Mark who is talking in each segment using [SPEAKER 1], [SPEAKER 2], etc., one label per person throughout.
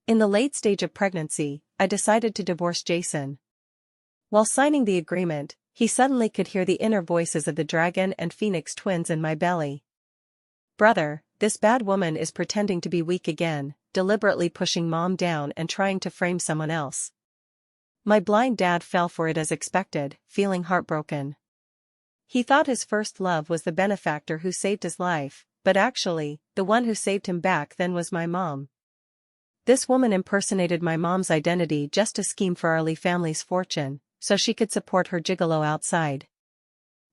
[SPEAKER 1] In the late stage of pregnancy, I decided to divorce Jason. While signing the agreement, he suddenly could hear the inner voices of the dragon and phoenix twins in my belly. Brother, this bad woman is pretending to be weak again, deliberately pushing mom down and trying to frame someone else. My blind dad fell for it as expected, feeling heartbroken. He thought his first love was the benefactor who saved his life, but actually, the one who saved him back then was my mom. This woman impersonated my mom's identity just to scheme for our Lee family's fortune, so she could support her gigolo outside.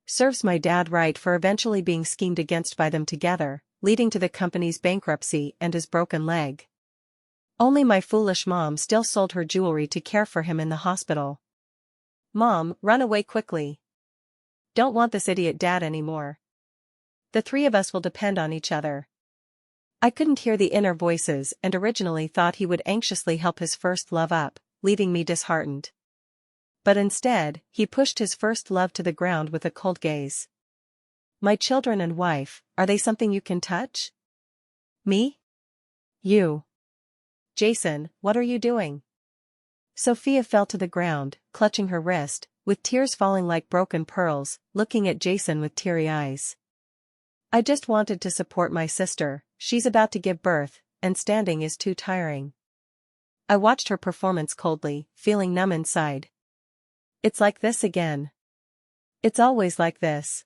[SPEAKER 1] Serves my dad right for eventually being schemed against by them together, leading to the company's bankruptcy and his broken leg. Only my foolish mom still sold her jewelry to care for him in the hospital. Mom, run away quickly. Don't want this idiot dad anymore. The three of us will depend on each other. I couldn't hear the inner voices and originally thought he would anxiously help his first love up, leaving me disheartened. But instead, he pushed his first love to the ground with a cold gaze. My children and wife, are they something you can touch? Me? You. Jason, what are you doing? Sophia fell to the ground, clutching her wrist, with tears falling like broken pearls, looking at Jason with teary eyes. I just wanted to support my sister, she's about to give birth, and standing is too tiring. I watched her performance coldly, feeling numb inside. It's like this again. It's always like this.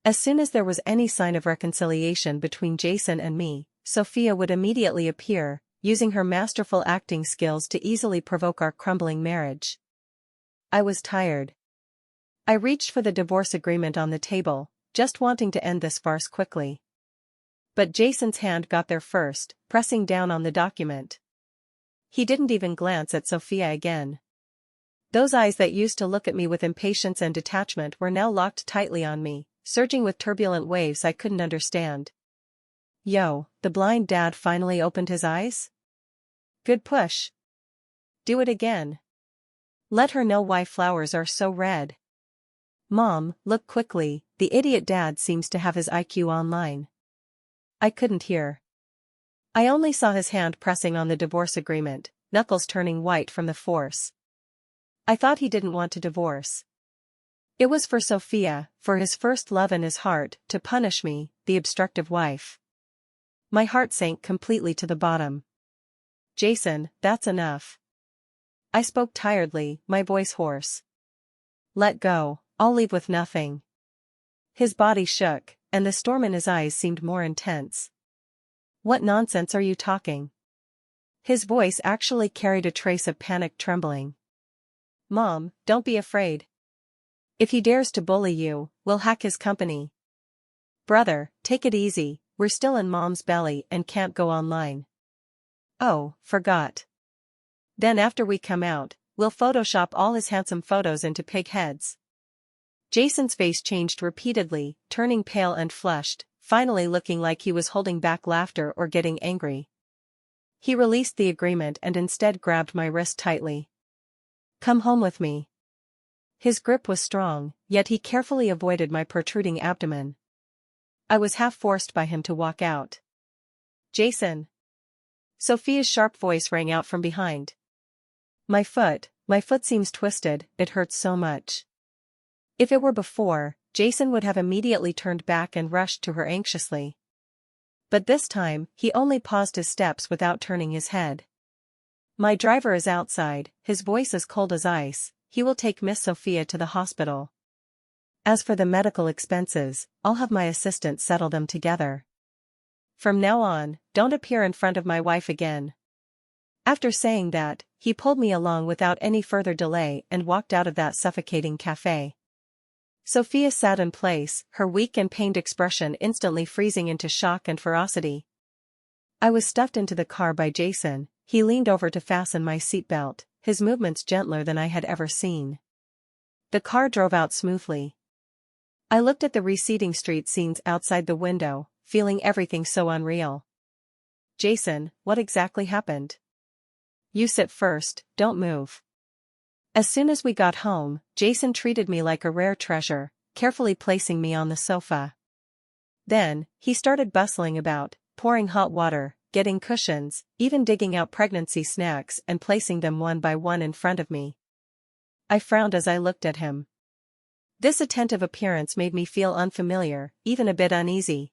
[SPEAKER 1] As soon as there was any sign of reconciliation between Jason and me, Sophia would immediately appear, using her masterful acting skills to easily provoke our crumbling marriage. I was tired. I reached for the divorce agreement on the table, just wanting to end this farce quickly. But Jason's hand got there first, pressing down on the document. He didn't even glance at Sophia again. Those eyes that used to look at me with impatience and detachment were now locked tightly on me, surging with turbulent waves I couldn't understand. Yo, the blind dad finally opened his eyes? Good push. Do it again. Let her know why flowers are so red. Mom, look quickly, the idiot dad seems to have his IQ online. I couldn't hear. I only saw his hand pressing on the divorce agreement, knuckles turning white from the force. I thought he didn't want to divorce. It was for Sophia, for his first love in his heart, to punish me, the obstructive wife. My heart sank completely to the bottom. Jason, that's enough. I spoke tiredly, my voice hoarse. Let go, I'll leave with nothing. His body shook, and the storm in his eyes seemed more intense. What nonsense are you talking? His voice actually carried a trace of panicked trembling. Mom, don't be afraid. If he dares to bully you, we'll hack his company. Brother, take it easy, we're still in Mom's belly and can't go online. Oh, forgot. Then after we come out, we'll Photoshop all his handsome photos into pig heads. Jason's face changed repeatedly, turning pale and flushed, finally looking like he was holding back laughter or getting angry. He released the agreement and instead grabbed my wrist tightly. Come home with me. His grip was strong, yet he carefully avoided my protruding abdomen. I was half forced by him to walk out. Jason. Sophia's sharp voice rang out from behind. My foot seems twisted, it hurts so much. If it were before, Jason would have immediately turned back and rushed to her anxiously. But this time, he only paused his steps without turning his head. My driver is outside, his voice as cold as ice, he will take Miss Sophia to the hospital. As for the medical expenses, I'll have my assistant settle them together. From now on, don't appear in front of my wife again. After saying that, he pulled me along without any further delay and walked out of that suffocating cafe. Sophia sat in place, her weak and pained expression instantly freezing into shock and ferocity. I was stuffed into the car by Jason. He leaned over to fasten my seatbelt, his movements gentler than I had ever seen. The car drove out smoothly. I looked at the receding street scenes outside the window, feeling everything so unreal. Jason, what exactly happened? You sit first, don't move. As soon as we got home, Jason treated me like a rare treasure, carefully placing me on the sofa. Then, he started bustling about, pouring hot water, getting cushions, even digging out pregnancy snacks and placing them one by one in front of me. I frowned as I looked at him. This attentive appearance made me feel unfamiliar, even a bit uneasy.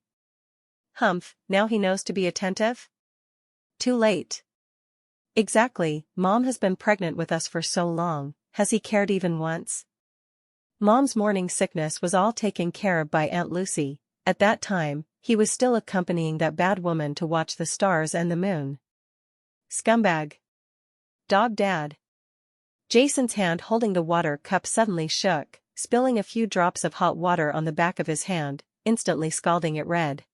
[SPEAKER 1] Humph, now he knows to be attentive? Too late. Exactly, Mom has been pregnant with us for so long, has he cared even once? Mom's morning sickness was all taken care of by Aunt Lucy. At that time, he was still accompanying that bad woman to watch the stars and the moon. Scumbag. Dog dad. Jason's hand holding the water cup suddenly shook, spilling a few drops of hot water on the back of his hand, instantly scalding it red.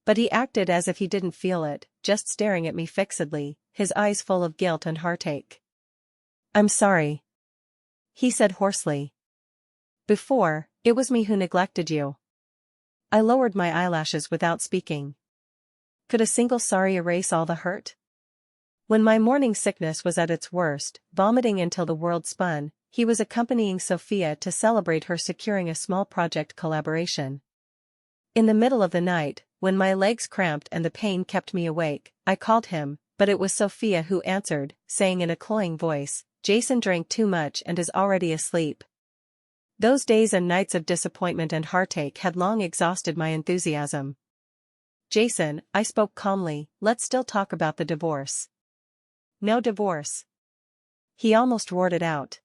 [SPEAKER 1] But he acted as if he didn't feel it, just staring at me fixedly, his eyes full of guilt and heartache. "I'm sorry," he said hoarsely. "Before, it was me who neglected you." I lowered my eyelashes without speaking. Could a single sorry erase all the hurt? When my morning sickness was at its worst, vomiting until the world spun, he was accompanying Sophia to celebrate her securing a small project collaboration. In the middle of the night, when my legs cramped and the pain kept me awake, I called him, but it was Sophia who answered, saying in a cloying voice, "Jason drank too much and is already asleep." Those days and nights of disappointment and heartache had long exhausted my enthusiasm. "Jason," I spoke calmly, "let's still talk about the divorce." "No divorce." He almost roared it out.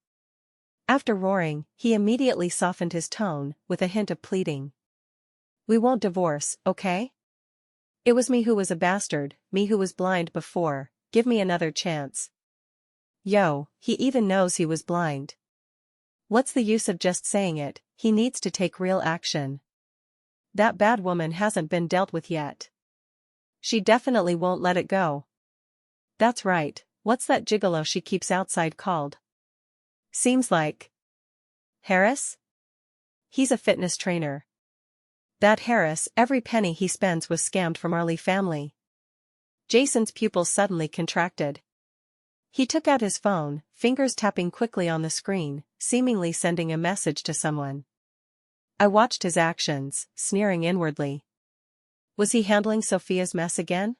[SPEAKER 1] After roaring, he immediately softened his tone, with a hint of pleading. "We won't divorce, okay? It was me who was a bastard, me who was blind before, give me another chance." Yo, he even knows he was blind. What's the use of just saying it, he needs to take real action. That bad woman hasn't been dealt with yet. She definitely won't let it go. That's right, what's that gigolo she keeps outside called? Seems like Harris? He's a fitness trainer. That Harris, every penny he spends was scammed from our Lee family. Jason's pupils suddenly contracted. He took out his phone, fingers tapping quickly on the screen, seemingly sending a message to someone. I watched his actions, sneering inwardly. Was he handling Sophia's mess again?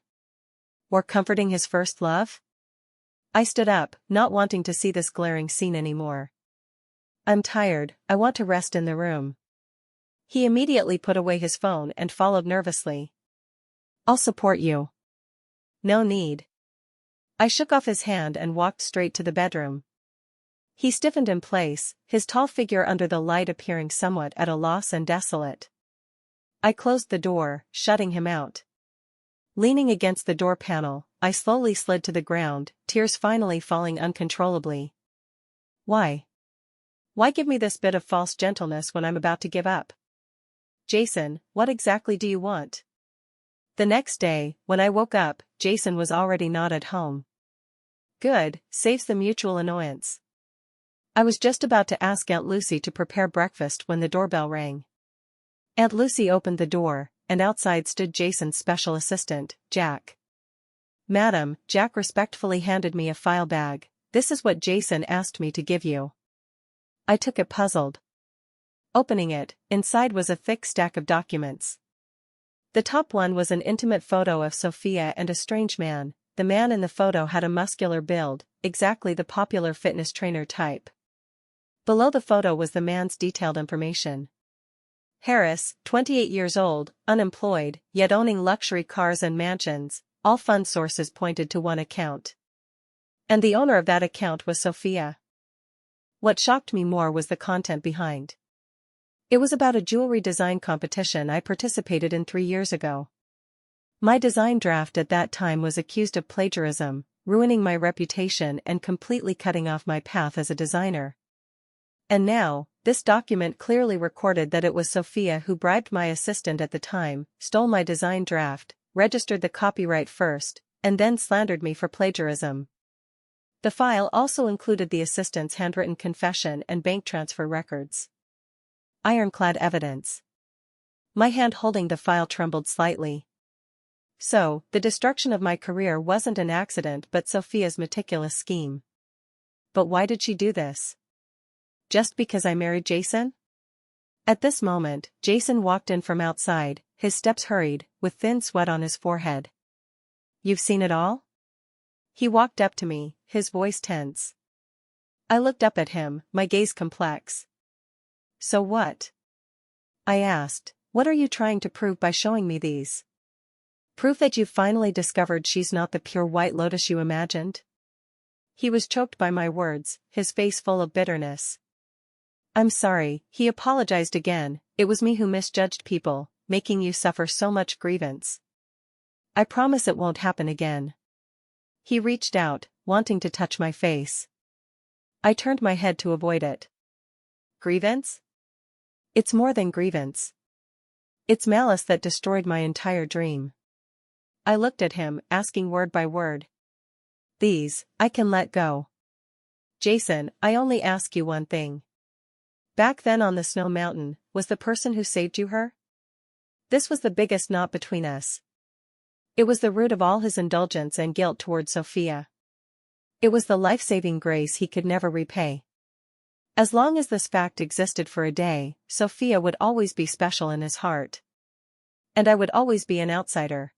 [SPEAKER 1] Or comforting his first love? I stood up, not wanting to see this glaring scene anymore. "I'm tired, I want to rest in the room." He immediately put away his phone and followed nervously. "I'll support you." "No need." I shook off his hand and walked straight to the bedroom. He stiffened in place, his tall figure under the light appearing somewhat at a loss and desolate. I closed the door, shutting him out. Leaning against the door panel, I slowly slid to the ground, tears finally falling uncontrollably. Why? Why give me this bit of false gentleness when I'm about to give up? "Jason, what exactly do you want?" The next day, when I woke up, Jason was already not at home. Good, saves the mutual annoyance. I was just about to ask Aunt Lucy to prepare breakfast when the doorbell rang. Aunt Lucy opened the door, and outside stood Jason's special assistant, Jack. "Madam," Jack respectfully handed me a file bag. "This is what Jason asked me to give you." I took it puzzled. Opening it, inside was a thick stack of documents. The top one was an intimate photo of Sophia and a strange man. The man in the photo had a muscular build, exactly the popular fitness trainer type. Below the photo was the man's detailed information. Harris, 28 years old, unemployed, yet owning luxury cars and mansions, all fund sources pointed to one account. And the owner of that account was Sophia. What shocked me more was the content behind. It was about a jewelry design competition I participated in 3 years ago. My design draft at that time was accused of plagiarism, ruining my reputation and completely cutting off my path as a designer. And now, this document clearly recorded that it was Sophia who bribed my assistant at the time, stole my design draft, registered the copyright first, and then slandered me for plagiarism. The file also included the assistant's handwritten confession and bank transfer records. Ironclad evidence. My hand holding the file trembled slightly. So, the destruction of my career wasn't an accident but Sophia's meticulous scheme. But why did she do this? Just because I married Jason? At this moment, Jason walked in from outside, his steps hurried, with thin sweat on his forehead. You've seen it all? He walked up to me, his voice tense. I looked up at him, my gaze complex. So what? I asked, what are you trying to prove by showing me these? Proof that you've finally discovered she's not the pure white lotus you imagined? He was choked by my words, his face full of bitterness. I'm sorry, he apologized again, it was me who misjudged people, making you suffer so much grievance. I promise it won't happen again. He reached out, wanting to touch my face. I turned my head to avoid it. Grievance? It's more than grievance. It's malice that destroyed my entire dream. I looked at him, asking word by word. These, I can let go. Jason, I only ask you one thing. Back then on the snow mountain, was the person who saved you her? This was the biggest knot between us. It was the root of all his indulgence and guilt toward Sophia. It was the life-saving grace he could never repay. As long as this fact existed for a day, Sophia would always be special in his heart. And I would always be an outsider.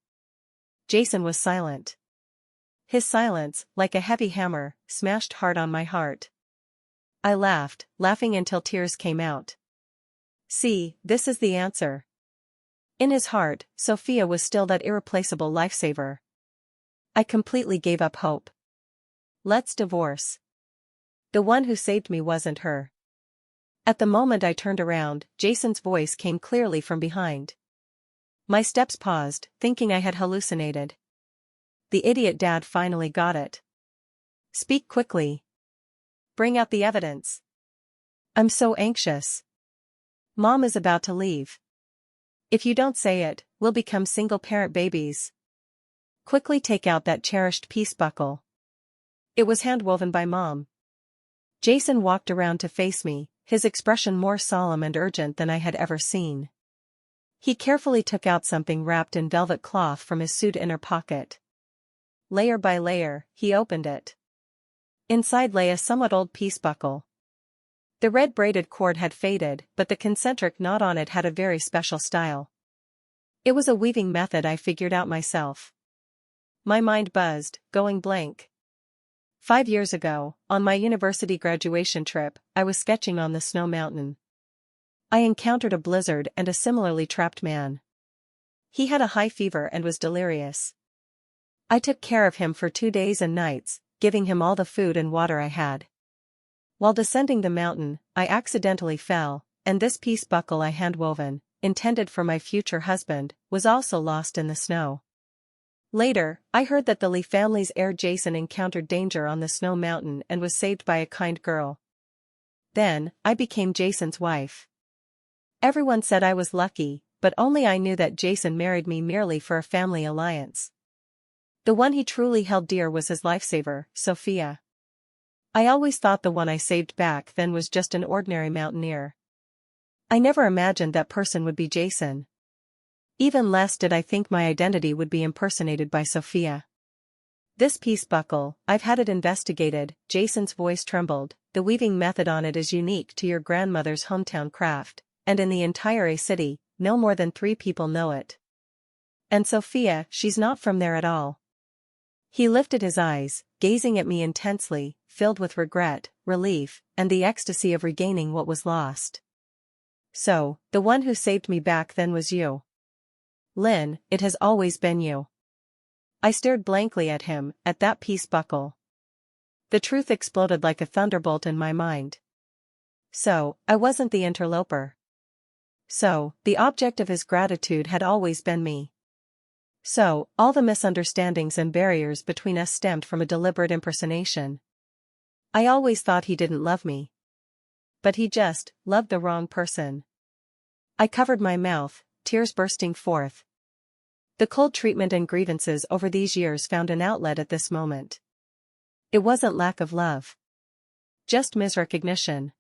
[SPEAKER 1] Jason was silent. His silence, like a heavy hammer, smashed hard on my heart. I laughed, laughing until tears came out. See, this is the answer. In his heart, Sophia was still that irreplaceable lifesaver. I completely gave up hope. Let's divorce. The one who saved me wasn't her. At the moment I turned around, Jason's voice came clearly from behind. My steps paused, thinking I had hallucinated. The idiot dad finally got it. Speak quickly. Bring out the evidence. I'm so anxious. Mom is about to leave. If you don't say it, we'll become single-parent babies. Quickly take out that cherished peace buckle. It was hand-woven by Mom. Jason walked around to face me, his expression more solemn and urgent than I had ever seen. He carefully took out something wrapped in velvet cloth from his suit inner pocket. Layer by layer, he opened it. Inside lay a somewhat old peace buckle. The red braided cord had faded, but the concentric knot on it had a very special style. It was a weaving method I figured out myself. My mind buzzed, going blank. 5 years ago, on my university graduation trip, I was sketching on the snow mountain. I encountered a blizzard and a similarly trapped man. He had a high fever and was delirious. I took care of him for 2 days and nights, giving him all the food and water I had. While descending the mountain, I accidentally fell, and this peace buckle I hand-woven, intended for my future husband, was also lost in the snow. Later, I heard that the Lee family's heir Jason encountered danger on the snow mountain and was saved by a kind girl. Then, I became Jason's wife. Everyone said I was lucky, but only I knew that Jason married me merely for a family alliance. The one he truly held dear was his lifesaver, Sophia. I always thought the one I saved back then was just an ordinary mountaineer. I never imagined that person would be Jason. Even less did I think my identity would be impersonated by Sophia. This peace buckle, I've had it investigated, Jason's voice trembled, the weaving method on it is unique to your grandmother's hometown craft, and in the entire A city, no more than 3 people know it. And Sophia, she's not from there at all. He lifted his eyes, gazing at me intensely, filled with regret, relief, and the ecstasy of regaining what was lost. So, the one who saved me back then was you. Lynn, it has always been you. I stared blankly at him, at that peace buckle. The truth exploded like a thunderbolt in my mind. So, I wasn't the interloper. So, the object of his gratitude had always been me. So, all the misunderstandings and barriers between us stemmed from a deliberate impersonation. I always thought he didn't love me. But he just loved the wrong person. I covered my mouth, tears bursting forth. The cold treatment and grievances over these years found an outlet at this moment. It wasn't lack of love. Just misrecognition.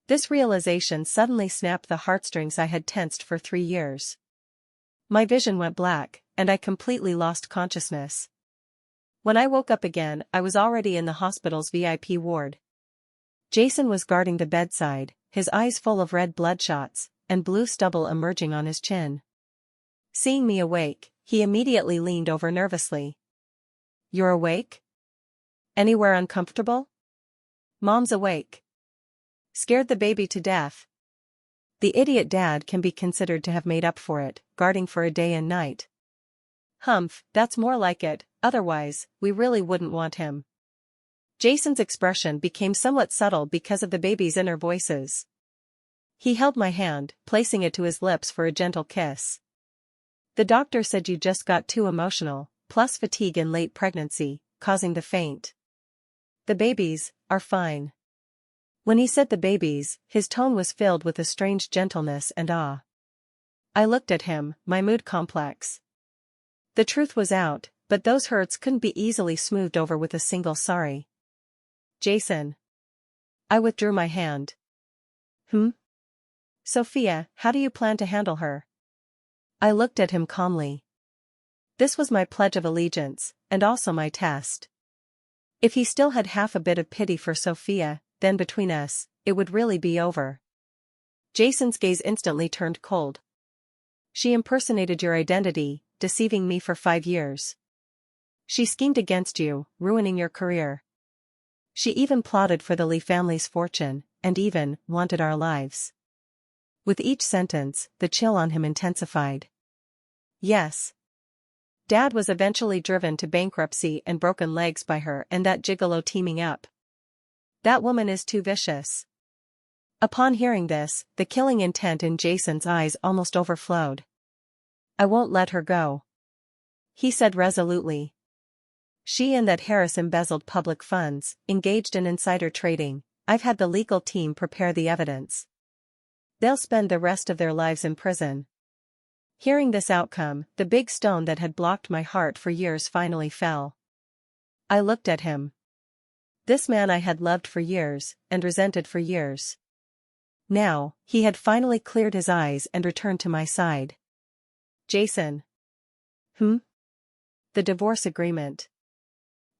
[SPEAKER 1] This realization suddenly snapped the heartstrings I had tensed for 3 years. My vision went black, and I completely lost consciousness. When I woke up again, I was already in the hospital's VIP ward. Jason was guarding the bedside, his eyes full of red bloodshots, and blue stubble emerging on his chin. Seeing me awake, He immediately leaned over nervously. You're awake? Anywhere uncomfortable? Mom's awake. Scared the baby to death. The idiot dad can be considered to have made up for it, guarding for a day and night. Humph, that's more like it, otherwise, we really wouldn't want him. Jason's expression became somewhat subtle because of the baby's inner voices. He held my hand, placing it to his lips for a gentle kiss. The doctor said you just got too emotional, plus fatigue and late pregnancy, causing the faint. The babies are fine. When he said the babies, his tone was filled with a strange gentleness and awe. I looked at him, my mood complex. The truth was out, but those hurts couldn't be easily smoothed over with a single sorry. Jason. I withdrew my hand. Sophia, how do you plan to handle her? I looked at him calmly. This was my pledge of allegiance, and also my test. If he still had half a bit of pity for Sophia, then between us, it would really be over. Jason's gaze instantly turned cold. She impersonated your identity, deceiving me for 5 years. She schemed against you, ruining your career. She even plotted for the Lee family's fortune, and even wanted our lives. With each sentence, the chill on him intensified. Yes. Dad was eventually driven to bankruptcy and broken legs by her and that gigolo teaming up. That woman is too vicious. Upon hearing this, the killing intent in Jason's eyes almost overflowed. I won't let her go. He said resolutely. She and that Harris embezzled public funds, engaged in insider trading. I've had the legal team prepare the evidence. They'll spend the rest of their lives in prison. Hearing this outcome, the big stone that had blocked my heart for years finally fell. I looked at him. This man I had loved for years, and resented for years. Now, he had finally cleared his eyes and returned to my side. Jason. The divorce agreement.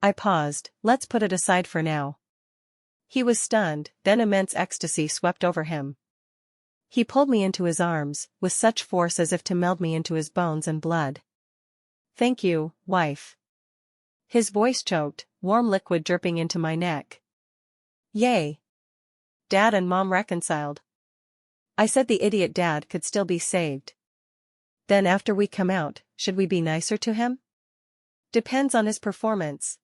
[SPEAKER 1] I paused, let's put it aside for now. He was stunned, then immense ecstasy swept over him. He pulled me into his arms, with such force as if to meld me into his bones and blood. Thank you, wife. His voice choked, warm liquid dripping into my neck. Yay. Dad and Mom reconciled. I said the idiot dad could still be saved. Then after we come out, should we be nicer to him? Depends on his performance.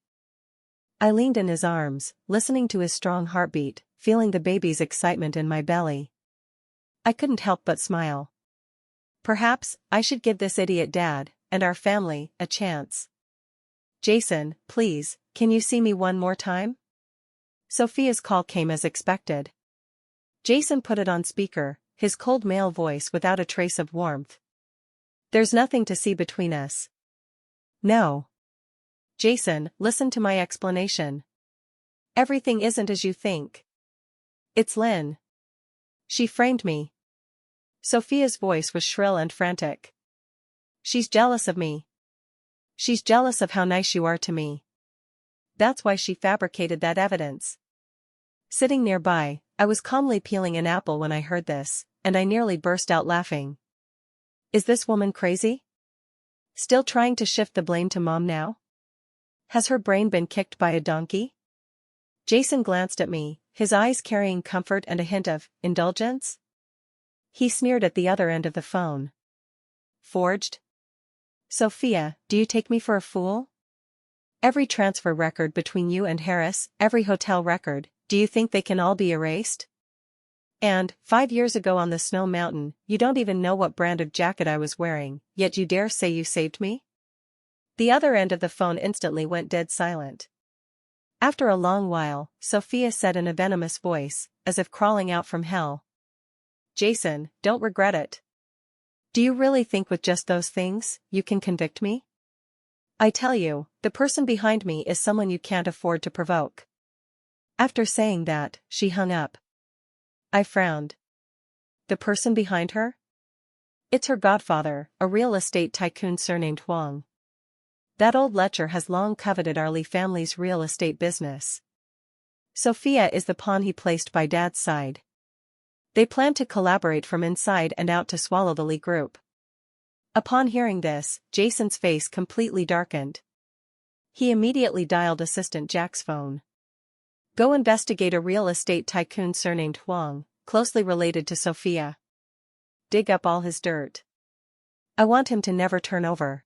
[SPEAKER 1] I leaned in his arms, listening to his strong heartbeat, feeling the baby's excitement in my belly. I couldn't help but smile. Perhaps, I should give this idiot dad, and our family, a chance. Jason, please, can you see me one more time? Sophia's call came as expected. Jason put it on speaker, his cold male voice without a trace of warmth. There's nothing to see between us. No. Jason, listen to my explanation. Everything isn't as you think. It's Lynn. She framed me. Sophia's voice was shrill and frantic. She's jealous of me. She's jealous of how nice you are to me. That's why she fabricated that evidence. Sitting nearby, I was calmly peeling an apple when I heard this, and I nearly burst out laughing. Is this woman crazy? Still trying to shift the blame to Mom now? Has her brain been kicked by a donkey? Jason glanced at me, his eyes carrying comfort and a hint of indulgence. He sneered at the other end of the phone. Forged? Sophia, do you take me for a fool? Every transfer record between you and Harris, every hotel record, do you think they can all be erased? And, 5 years ago on the snow mountain, you don't even know what brand of jacket I was wearing, yet you dare say you saved me? The other end of the phone instantly went dead silent. After a long while, Sophia said in a venomous voice, as if crawling out from hell. Jason, don't regret it. Do you really think with just those things, you can convict me? I tell you, the person behind me is someone you can't afford to provoke. After saying that, she hung up. I frowned. The person behind her? It's her godfather, a real estate tycoon surnamed Huang. That old lecher has long coveted our Lee family's real estate business. Sophia is the pawn he placed by Dad's side. They plan to collaborate from inside and out to swallow the Lee group. Upon hearing this, Jason's face completely darkened. He immediately dialed Assistant Jack's phone. Go investigate a real estate tycoon surnamed Huang, closely related to Sophia. Dig up all his dirt. I want him to never turn over.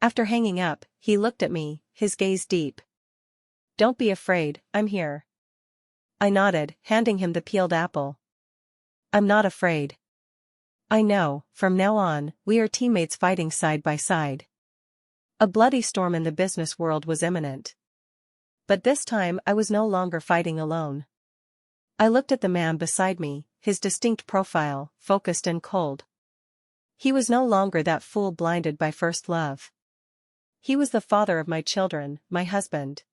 [SPEAKER 1] After hanging up, he looked at me, his gaze deep. Don't be afraid, I'm here. I nodded, handing him the peeled apple. I'm not afraid. I know, from now on, we are teammates fighting side by side. A bloody storm in the business world was imminent. But this time I was no longer fighting alone. I looked at the man beside me, his distinct profile, focused and cold. He was no longer that fool blinded by first love. He was the father of my children, my husband.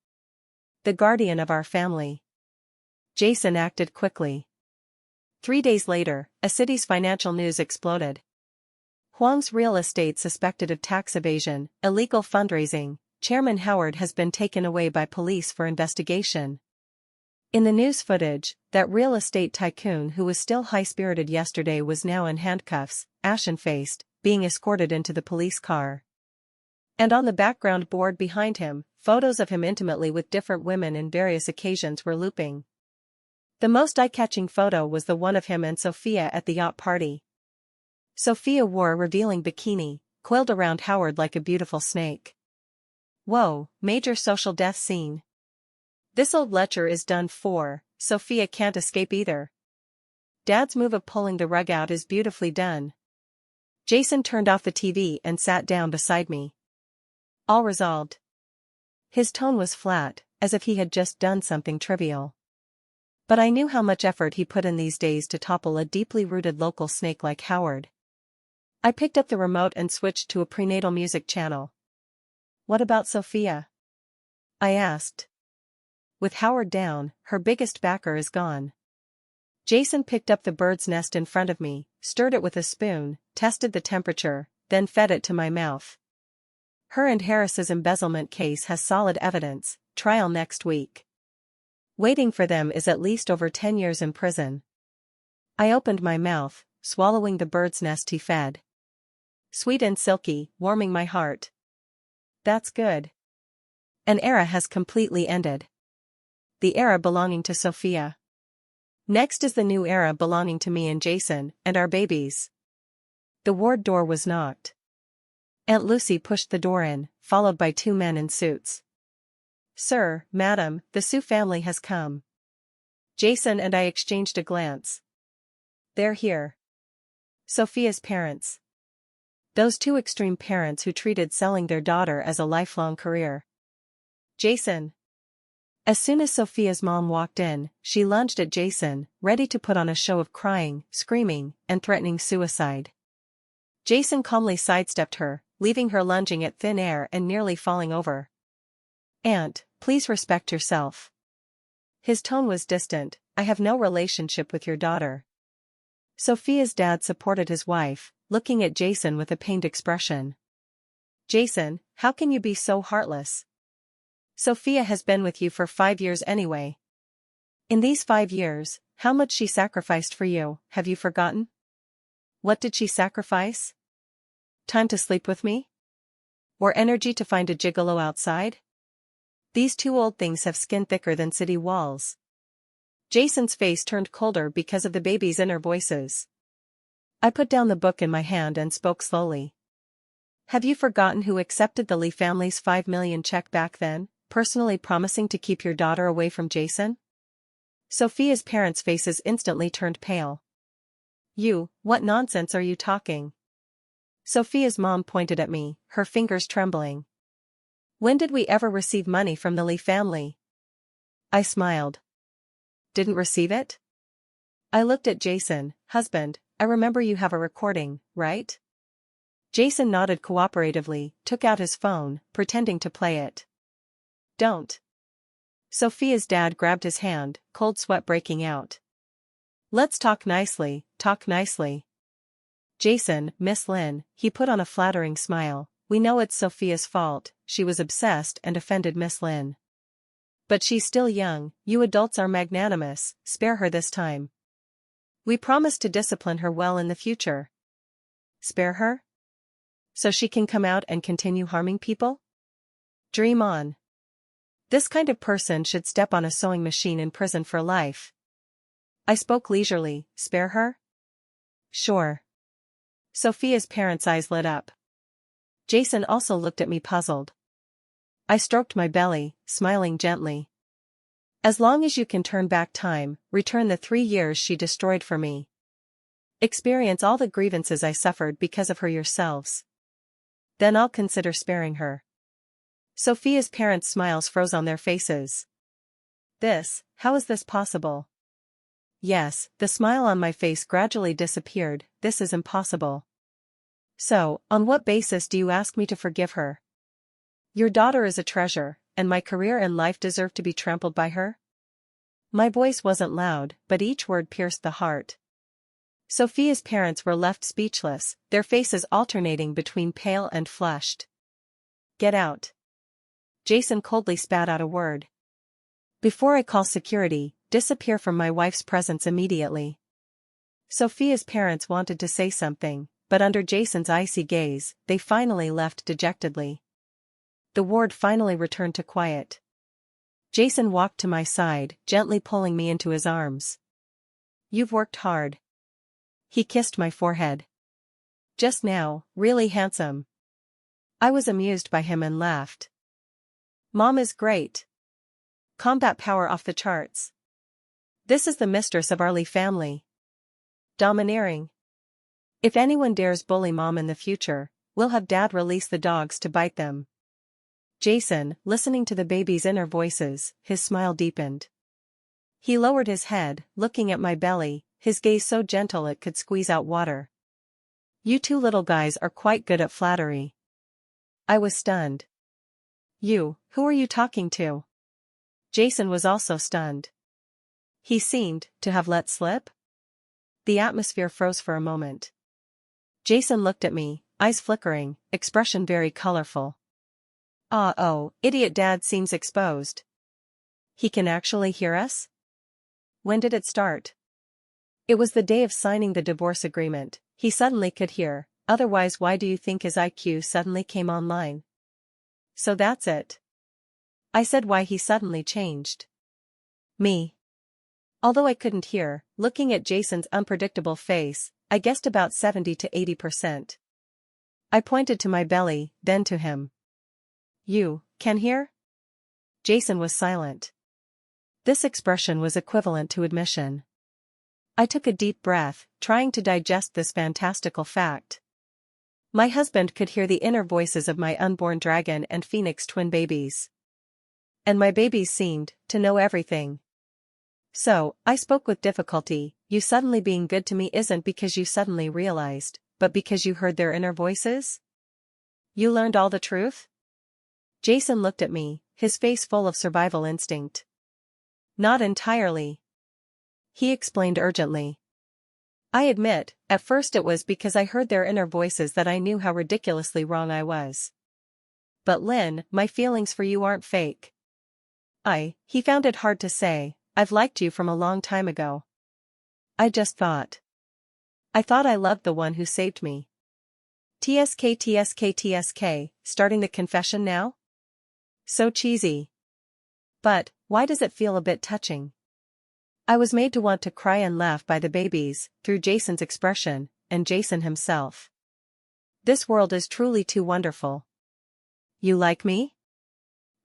[SPEAKER 1] The guardian of our family. Jason acted quickly. 3 days later, a city's financial news exploded. Huang's real estate suspected of tax evasion, illegal fundraising. Chairman Howard has been taken away by police for investigation. In the news footage, that real estate tycoon who was still high-spirited yesterday was now in handcuffs, ashen-faced, being escorted into the police car. And on the background board behind him, photos of him intimately with different women in various occasions were looping. The most eye-catching photo was the one of him and Sophia at the yacht party. Sophia wore a revealing bikini, coiled around Howard like a beautiful snake. Whoa, major social death scene. This old lecher is done for, Sophia can't escape either. Dad's move of pulling the rug out is beautifully done. Jason turned off the TV and sat down beside me. All resolved. His tone was flat, as if he had just done something trivial. But I knew how much effort he put in these days to topple a deeply rooted local snake like Howard. I picked up the remote and switched to a prenatal music channel. What about Sophia? I asked. With Howard down, her biggest backer is gone. Jason picked up the bird's nest in front of me, stirred it with a spoon, tested the temperature, then fed it to my mouth. Her and Harris's embezzlement case has solid evidence, trial next week. Waiting for them is at least over 10 years in prison. I opened my mouth, swallowing the bird's nest he fed. Sweet and silky, warming my heart. That's good. An era has completely ended. The era belonging to Sophia. Next is the new era belonging to me and Jason, and our babies. The ward door was knocked. Aunt Lucy pushed the door in, followed by 2 men in suits. Sir, madam, the Sue family has come. Jason and I exchanged a glance. They're here. Sophia's parents. Those 2 extreme parents who treated selling their daughter as a lifelong career. Jason. As soon as Sophia's mom walked in, she lunged at Jason, ready to put on a show of crying, screaming, and threatening suicide. Jason calmly sidestepped her, leaving her lunging at thin air and nearly falling over. Aunt, please respect yourself. His tone was distant. I have no relationship with your daughter. Sophia's dad supported his wife, looking at Jason with a pained expression. Jason, how can you be so heartless? Sophia has been with you for 5 years anyway. In these 5 years, how much she sacrificed for you, have you forgotten? What did she sacrifice? Time to sleep with me? Or energy to find a gigolo outside? These 2 old things have skin thicker than city walls. Jason's face turned colder because of the baby's inner voices. I put down the book in my hand and spoke slowly. Have you forgotten who accepted the Lee family's $5 million check back then, personally promising to keep your daughter away from Jason? Sophia's parents' faces instantly turned pale. What nonsense are you talking? Sophia's mom pointed at me, her fingers trembling. When did we ever receive money from the Lee family? I smiled. Didn't receive it? I looked at Jason. Husband, I remember you have a recording, right? Jason nodded cooperatively, took out his phone, pretending to play it. Don't. Sophia's dad grabbed his hand, cold sweat breaking out. Let's talk nicely, talk nicely. Jason, Miss Lynn, he put on a flattering smile. We know it's Sophia's fault, she was obsessed and offended Miss Lynn. But she's still young, you adults are magnanimous, spare her this time. We promise to discipline her well in the future. Spare her? So she can come out and continue harming people? Dream on. This kind of person should step on a sewing machine in prison for life. I spoke leisurely. Spare her? Sure. Sophia's parents' eyes lit up. Jason also looked at me puzzled. I stroked my belly, smiling gently. As long as you can turn back time, return the 3 years she destroyed for me. Experience all the grievances I suffered because of her yourselves. Then I'll consider sparing her. Sophia's parents' smiles froze on their faces. How is this possible? Yes, the smile on my face gradually disappeared. This is impossible. So, on what basis do you ask me to forgive her? Your daughter is a treasure, and my career and life deserve to be trampled by her? My voice wasn't loud, but each word pierced the heart. Sophia's parents were left speechless, their faces alternating between pale and flushed. Get out. Jason coldly spat out a word. Before I call security, disappear from my wife's presence immediately. Sophia's parents wanted to say something, but under Jason's icy gaze, they finally left dejectedly. The ward finally returned to quiet. Jason walked to my side, gently pulling me into his arms. You've worked hard. He kissed my forehead. Just now, really handsome. I was amused by him and laughed. Mom is great. Combat power off the charts. This is the mistress of our Lee family. Domineering. If anyone dares bully Mom in the future, we'll have Dad release the dogs to bite them. Jason, listening to the baby's inner voices, his smile deepened. He lowered his head, looking at my belly, his gaze so gentle it could squeeze out water. You two little guys are quite good at flattery. I was stunned. Who are you talking to? Jason was also stunned. He seemed to have let slip. The atmosphere froze for a moment. Jason looked at me, eyes flickering, expression very colorful. Oh, idiot Dad seems exposed. He can actually hear us? When did it start? It was the day of signing the divorce agreement. He suddenly could hear, otherwise why do you think his IQ suddenly came online? So that's it. I said why he suddenly changed. Me. Although I couldn't hear, looking at Jason's unpredictable face, I guessed about 70 to 80%. I pointed to my belly, then to him. You can hear? Jason was silent. This expression was equivalent to admission. I took a deep breath, trying to digest this fantastical fact. My husband could hear the inner voices of my unborn dragon and phoenix twin babies. And my babies seemed to know everything. So, I spoke with difficulty. You suddenly being good to me isn't because you suddenly realized, but because you heard their inner voices? You learned all the truth? Jason looked at me, his face full of survival instinct. Not entirely. He explained urgently. I admit, at first it was because I heard their inner voices that I knew how ridiculously wrong I was. But Lynn, my feelings for you aren't fake. He found it hard to say, I've liked you from a long time ago. I thought I loved the one who saved me. TSK, starting the confession now? So cheesy. But, why does it feel a bit touching? I was made to want to cry and laugh by the babies, through Jason's expression, and Jason himself. This world is truly too wonderful. You like me?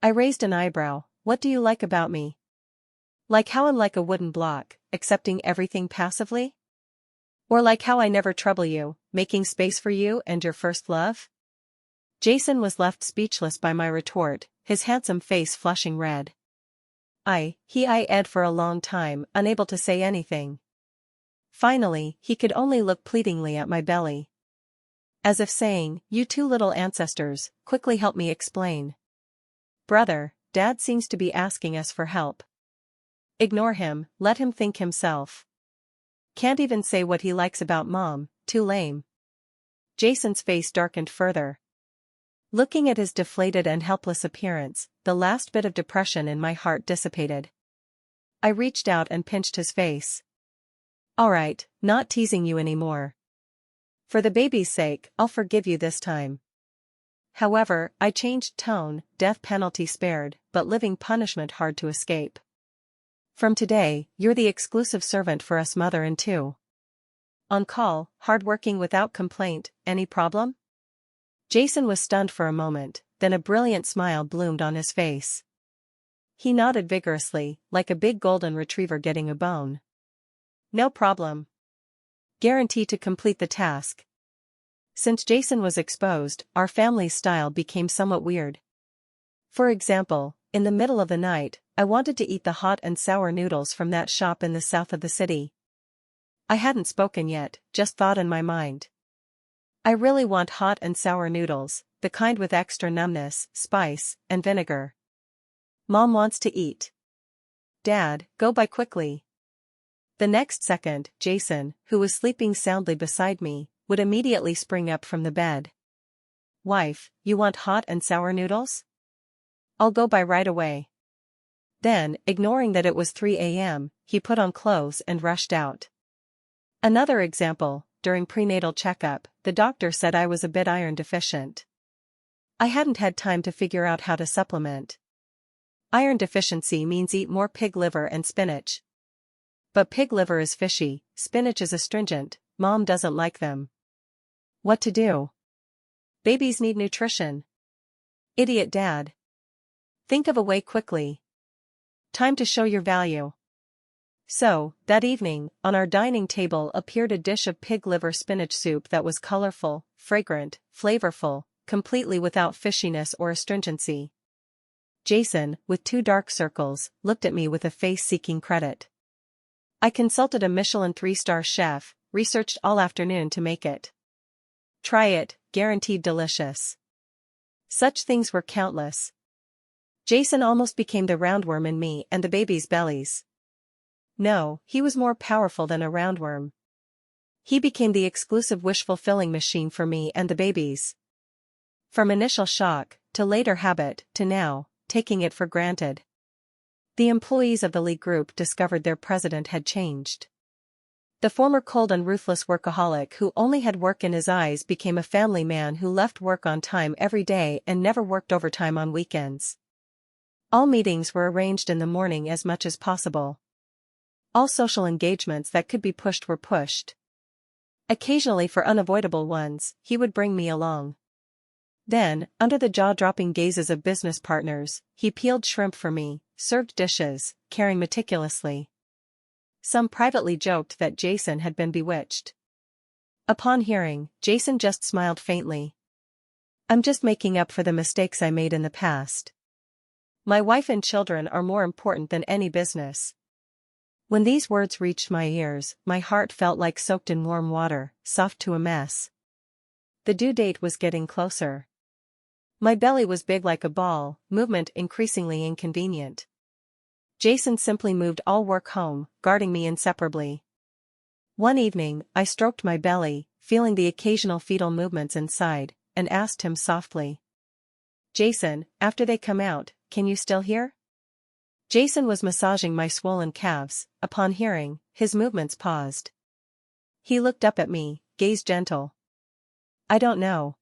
[SPEAKER 1] I raised an eyebrow. What do you like about me? Like how I'm like a wooden block, accepting everything passively? Or like how I never trouble you, making space for you and your first love? Jason was left speechless by my retort, his handsome face flushing red. He eyed for a long time, unable to say anything. Finally, he could only look pleadingly at my belly. As if saying, you two little ancestors, quickly help me explain. Brother, Dad seems to be asking us for help. Ignore him, let him think himself. Can't even say what he likes about Mom, too lame. Jason's face darkened further. Looking at his deflated and helpless appearance, the last bit of depression in my heart dissipated. I reached out and pinched his face. All right, not teasing you anymore. For the baby's sake, I'll forgive you this time. However, I changed tone, death penalty spared, but living punishment hard to escape. From today, you're the exclusive servant for us mother and two. On call, hardworking without complaint, any problem? Jason was stunned for a moment, then a brilliant smile bloomed on his face. He nodded vigorously, like a big golden retriever getting a bone. No problem. Guarantee to complete the task. Since Jason was exposed, our family's style became somewhat weird. For example, in the middle of the night, I wanted to eat the hot and sour noodles from that shop in the south of the city. I hadn't spoken yet, just thought in my mind. I really want hot and sour noodles, the kind with extra numbness, spice, and vinegar. Mom wants to eat. Dad, go buy quickly. The next second, Jason, who was sleeping soundly beside me, would immediately spring up from the bed. Wife, you want hot and sour noodles? I'll go buy right away. Then, ignoring that it was 3 a.m., he put on clothes and rushed out. Another example, during prenatal checkup, the doctor said I was a bit iron deficient. I hadn't had time to figure out how to supplement. Iron deficiency means eat more pig liver and spinach. But pig liver is fishy, spinach is astringent, Mom doesn't like them. What to do? Babies need nutrition. Idiot dad. Think of a way quickly. Time to show your value. So, that evening, on our dining table appeared a dish of pig liver spinach soup that was colorful, fragrant, flavorful, completely without fishiness or astringency. Jason, with 2 dark circles, looked at me with a face seeking credit. I consulted a Michelin 3-star chef, researched all afternoon to make it. Try it, guaranteed delicious. Such things were countless. Jason almost became the roundworm in me and the baby's bellies. No, he was more powerful than a roundworm. He became the exclusive wish-fulfilling machine for me and the babies. From initial shock, to later habit, to now, taking it for granted. The employees of the Lee Group discovered their president had changed. The former cold and ruthless workaholic who only had work in his eyes became a family man who left work on time every day and never worked overtime on weekends. All meetings were arranged in the morning as much as possible. All social engagements that could be pushed were pushed. Occasionally for unavoidable ones, he would bring me along. Then, under the jaw-dropping gazes of business partners, he peeled shrimp for me, served dishes, caring meticulously. Some privately joked that Jason had been bewitched. Upon hearing, Jason just smiled faintly. I'm just making up for the mistakes I made in the past. My wife and children are more important than any business. When these words reached my ears, my heart felt like soaked in warm water, soft to a mess. The due date was getting closer. My belly was big like a ball, movement increasingly inconvenient. Jason simply moved all work home, guarding me inseparably. One evening, I stroked my belly, feeling the occasional fetal movements inside, and asked him softly. Jason, after they come out, can you still hear? Jason was massaging my swollen calves. Upon hearing, his movements paused. He looked up at me, gaze gentle. I don't know.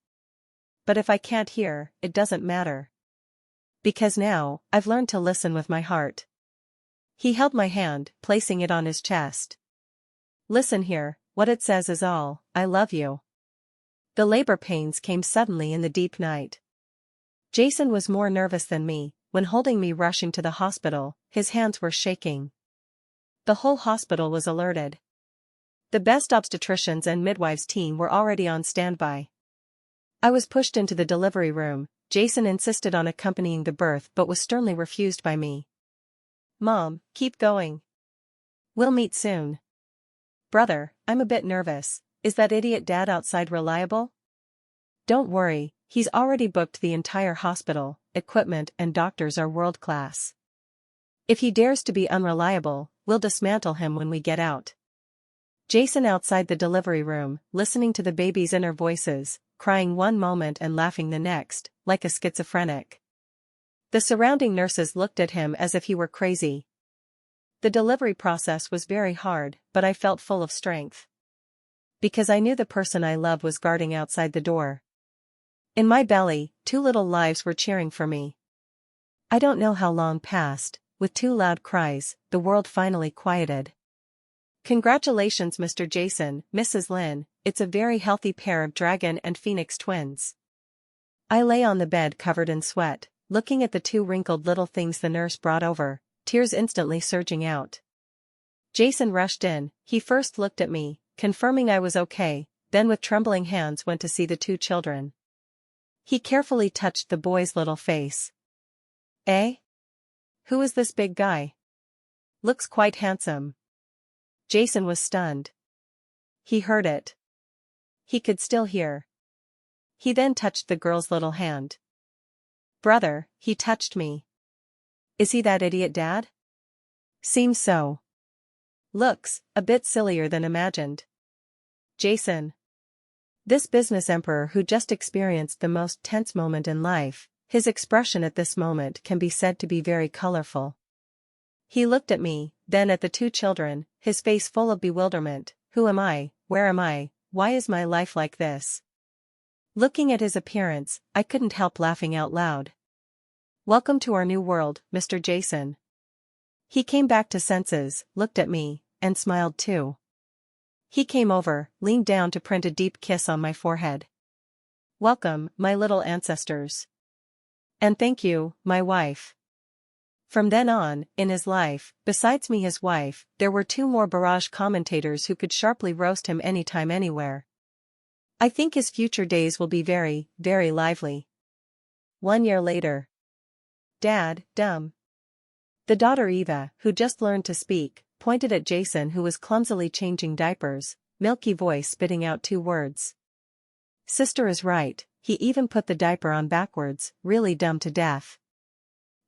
[SPEAKER 1] But if I can't hear, it doesn't matter. Because now, I've learned to listen with my heart. He held my hand, placing it on his chest. Listen here, what it says is all, I love you. The labor pains came suddenly in the deep night. Jason was more nervous than me. When holding me rushing to the hospital, his hands were shaking. The whole hospital was alerted. The best obstetricians and midwives team were already on standby. I was pushed into the delivery room. Jason insisted on accompanying the birth but was sternly refused by me. Mom, keep going. We'll meet soon. Brother, I'm a bit nervous. Is that idiot dad outside reliable? Don't worry, he's already booked the entire hospital, equipment and doctors are world-class. If he dares to be unreliable, we'll dismantle him when we get out. Jason outside the delivery room, listening to the baby's inner voices, crying one moment and laughing the next, like a schizophrenic. The surrounding nurses looked at him as if he were crazy. The delivery process was very hard, but I felt full of strength. Because I knew the person I love was guarding outside the door. In my belly, 2 little lives were cheering for me. I don't know how long passed. With 2 loud cries, the world finally quieted. Congratulations, Mr. Jason, Mrs. Lynn, it's a very healthy pair of dragon and phoenix twins. I lay on the bed covered in sweat, looking at the 2 wrinkled little things the nurse brought over, tears instantly surging out. Jason rushed in. He first looked at me, confirming I was okay, then with trembling hands went to see the 2 children. He carefully touched the boy's little face. Eh? Who is this big guy? Looks quite handsome. Jason was stunned. He heard it. He could still hear. He then touched the girl's little hand. Brother, he touched me. Is he that idiot, Dad? Seems so. Looks a bit sillier than imagined. Jason. This business emperor who just experienced the most tense moment in life, his expression at this moment can be said to be very colorful. He looked at me, then at the 2 children, his face full of bewilderment. Who am I? Where am I? Why is my life like this? Looking at his appearance, I couldn't help laughing out loud. Welcome to our new world, Mr. Jason. He came back to senses, looked at me, and smiled too. He came over, leaned down to print a deep kiss on my forehead. Welcome, my little ancestors. And thank you, my wife. From then on, in his life, besides me his wife, there were 2 more barrage commentators who could sharply roast him anytime anywhere. I think his future days will be very, very lively. 1 year later. Dad, dumb. The daughter Eva, who just learned to speak, pointed at Jason who was clumsily changing diapers, milky voice spitting out 2 words. Sister is right, he even put the diaper on backwards, really dumb to death.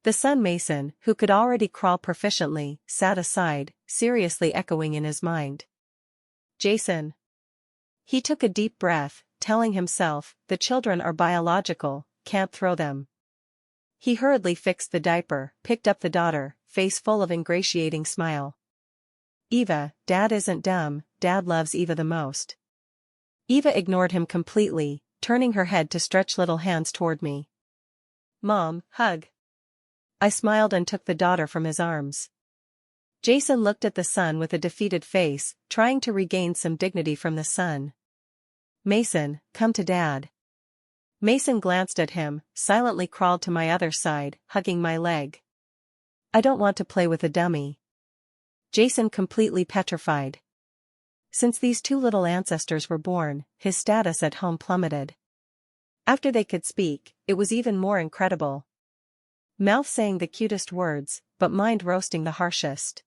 [SPEAKER 1] The son Mason, who could already crawl proficiently, sat aside, seriously echoing in his mind. Jason. He took a deep breath, telling himself, the children are biological, can't throw them. He hurriedly fixed the diaper, picked up the daughter, face full of ingratiating smile. Eva, Dad isn't dumb, Dad loves Eva the most. Eva ignored him completely, turning her head to stretch little hands toward me. Mom, hug. I smiled and took the daughter from his arms. Jason looked at the son with a defeated face, trying to regain some dignity from the son. Mason, come to Dad. Mason glanced at him, silently crawled to my other side, hugging my leg. I don't want to play with a dummy. Jason completely petrified. Since these 2 little ancestors were born, his status at home plummeted. After they could speak, it was even more incredible. Mouth saying the cutest words, but mind roasting the harshest.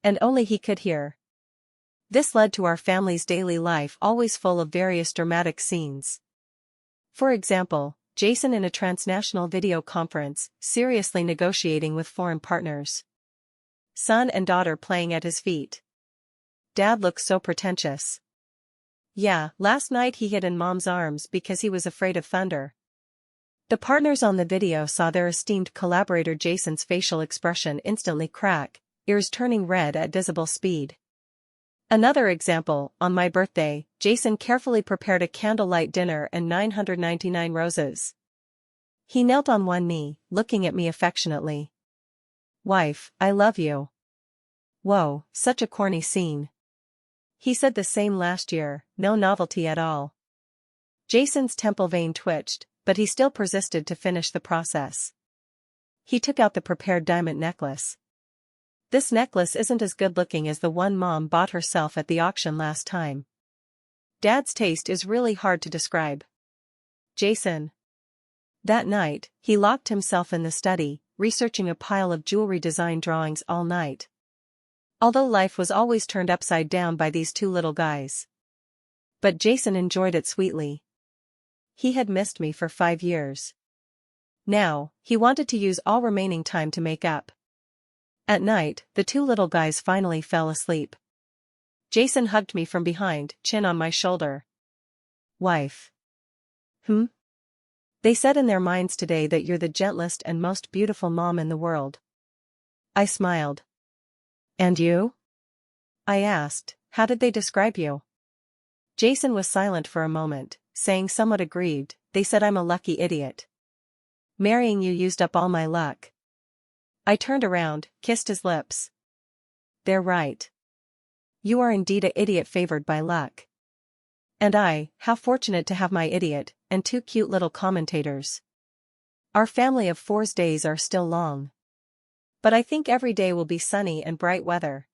[SPEAKER 1] And only he could hear. This led to our family's daily life always full of various dramatic scenes. For example, Jason in a transnational video conference, seriously negotiating with foreign partners. Son and daughter playing at his feet. Dad looks so pretentious. Yeah, last night he hid in Mom's arms because he was afraid of thunder. The partners on the video saw their esteemed collaborator Jason's facial expression instantly crack, ears turning red at visible speed. Another example, on my birthday, Jason carefully prepared a candlelight dinner and 999 roses. He knelt on one knee, looking at me affectionately. Wife, I love you. Whoa, such a corny scene. He said the same last year, no novelty at all. Jason's temple vein twitched, but he still persisted to finish the process. He took out the prepared diamond necklace. This necklace isn't as good looking as the one Mom bought herself at the auction last time. Dad's taste is really hard to describe. Jason. That night, he locked himself in the study, researching a pile of jewelry design drawings all night. Although life was always turned upside down by these 2 little guys. But Jason enjoyed it sweetly. He had missed me for 5 years. Now, he wanted to use all remaining time to make up. At night, the 2 little guys finally fell asleep. Jason hugged me from behind, chin on my shoulder. Wife. They said in their minds today that you're the gentlest and most beautiful mom in the world. I smiled. And you? I asked, how did they describe you? Jason was silent for a moment, saying somewhat aggrieved, "They said I'm a lucky idiot. Marrying you used up all my luck." I turned around, kissed his lips. "They're right. You are indeed a idiot favored by luck. And I, how fortunate to have my idiot, and two cute little commentators. Our family of four's days are still long. But I think every day will be sunny and bright weather."